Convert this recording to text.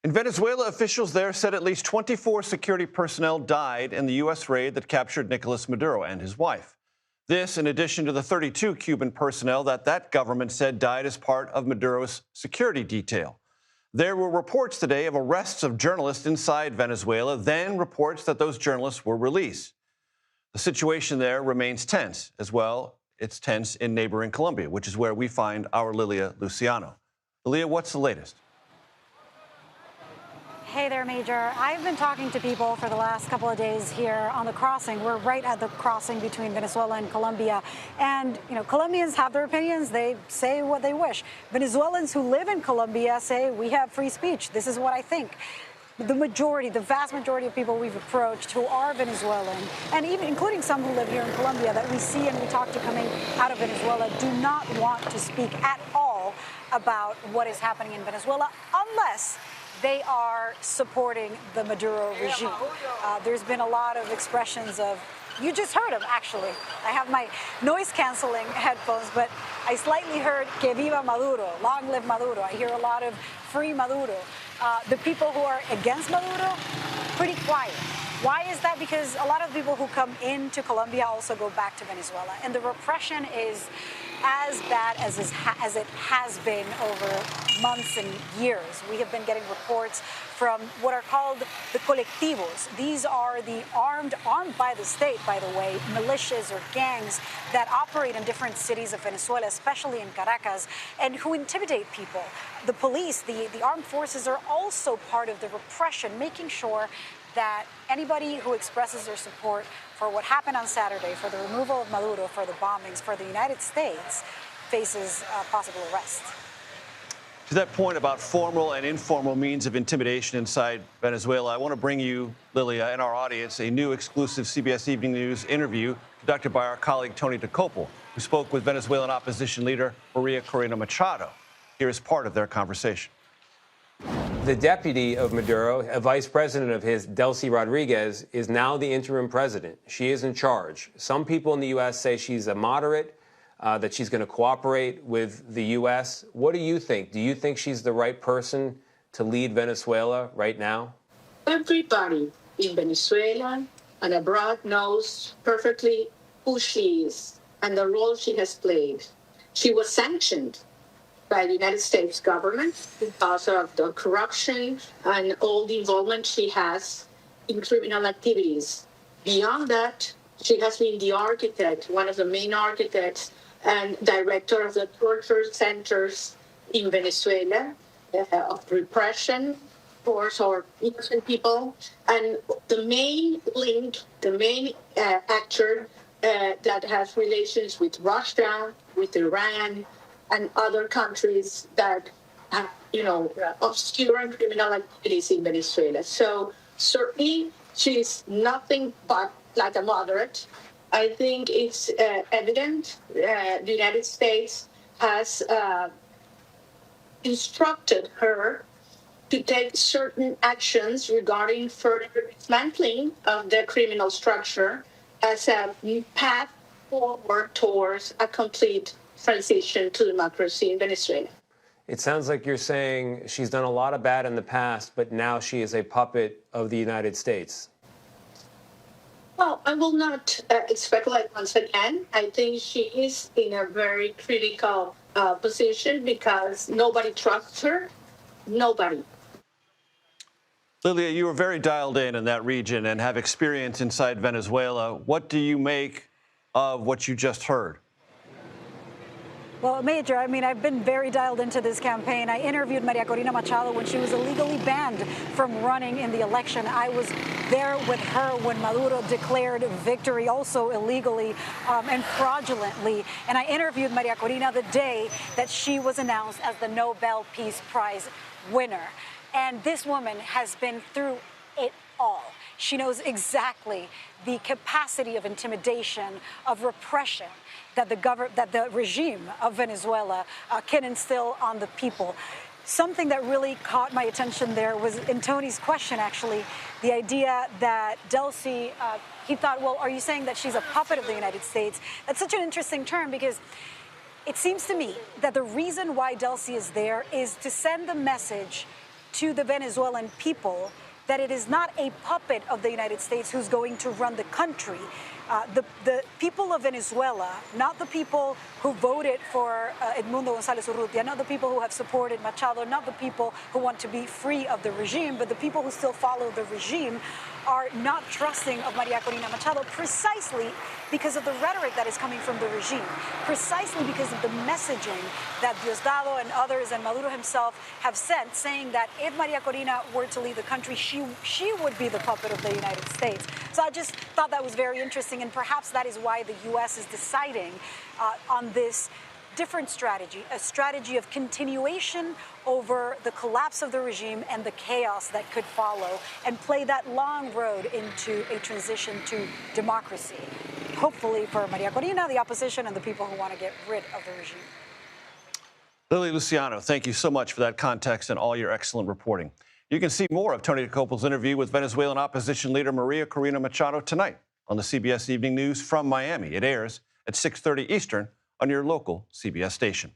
In Venezuela, officials there said at least 24 security personnel died in the U.S. raid that captured Nicolás Maduro and his wife. This, in addition to the 32 Cuban personnel that government said died as part of Maduro's security detail. There were reports today of arrests of journalists inside Venezuela, then reports that those journalists were released. The situation there remains tense as well. It's tense in neighboring Colombia, which is where we find our Lilia Luciano. Lilia, what's the latest? Hey there, Major. I've been talking to people for the last couple of days here on the crossing. We're right at the crossing between Venezuela and Colombia. And, Colombians have their opinions. They say what they wish. Venezuelans who live in Colombia say, we have free speech. This is what I think. The vast majority of people we've approached who are Venezuelan, and even including some who live here in Colombia that we see and we talk to coming out of Venezuela, do not want to speak at all about what is happening in Venezuela unless they are supporting the Maduro regime. There's been a lot of expressions of, you just heard him, actually. I have my noise-canceling headphones, but I slightly heard que viva Maduro, long live Maduro. I hear a lot of free Maduro. The people who are against Maduro, pretty quiet. Why is that? Because a lot of people who come into Colombia also go back to Venezuela. And the repression is as bad as it has been over months and years. We have been getting reports from what are called the colectivos. These are the armed by the state, by the way, militias or gangs that operate in different cities of Venezuela, especially in Caracas, and who intimidate people. The police, the armed forces are also part of the repression, making sure that anybody who expresses their support for what happened on Saturday, for the removal of Maduro, for the bombings, for the United States, faces possible arrest. To that point about formal and informal means of intimidation inside Venezuela, I want to bring you, Lilia, and our audience, a new exclusive CBS Evening News interview conducted by our colleague Tony DeCopel, who spoke with Venezuelan opposition leader Maria Corina Machado. Here is part of their conversation. The deputy of Maduro, a vice president of his, Delcy Rodriguez, is now the interim president. She is in charge. Some people in the U.S. say she's a moderate, that she's going to cooperate with the U.S. What do you think? Do you think she's the right person to lead Venezuela right now? Everybody in Venezuela and abroad knows perfectly who she is and the role she has played. She was sanctioned by the United States government because of the corruption and all the involvement she has in criminal activities. Beyond that, she has been the architect, one of the main architects and director of the torture centers in Venezuela, of repression towards our innocent people. And the main link, the main actor that has relations with Russia, with Iran, and other countries that have, obscure criminal activities in Venezuela. So certainly she's nothing but like a moderate. I think it's evident the United States has instructed her to take certain actions regarding further dismantling of the criminal structure as a path forward towards a complete transition to democracy in Venezuela. It sounds like you're saying she's done a lot of bad in the past, but now she is a puppet of the United States. Well, I will not speculate once again. I think she is in a very critical position because nobody trusts her. Nobody. Lilia, you are very dialed in that region and have experience inside Venezuela. What do you make of what you just heard? Well, Major, I've been very dialed into this campaign. I interviewed Maria Corina Machado when she was illegally banned from running in the election. I was there with her when Maduro declared victory, also illegally and fraudulently. And I interviewed Maria Corina the day that she was announced as the Nobel Peace Prize winner. And this woman has been through it all. She knows exactly the capacity of intimidation, of repression, that the regime of Venezuela can instill on the people. Something that really caught my attention there was in Tony's question, actually, the idea that Delcy, he thought, well, are you saying that she's a puppet of the United States? That's such an interesting term because it seems to me that the reason why Delcy is there is to send the message to the Venezuelan people that it is not a puppet of the United States who's going to run the country. The people of Venezuela, not the people who voted for Edmundo González Urrutia, not the people who have supported Machado, not the people who want to be free of the regime, but the people who still follow the regime, are not trusting of Maria Corina Machado precisely because of the rhetoric that is coming from the regime, precisely because of the messaging that Diosdado and others and Maduro himself have sent, saying that if Maria Corina were to leave the country, she would be the puppet of the United States. So I just thought that was very interesting, and perhaps that is why the U.S. is deciding on this different strategy, a strategy of continuation over the collapse of the regime and the chaos that could follow, and play that long road into a transition to democracy, hopefully for Maria Corina, the opposition, and the people who want to get rid of the regime. Lilia Luciano, thank you so much for that context and all your excellent reporting. You can see more of Tony Dokoupil's interview with Venezuelan opposition leader Maria Corina Machado tonight on the CBS Evening News from Miami. It airs at 6:30 Eastern on your local CBS station.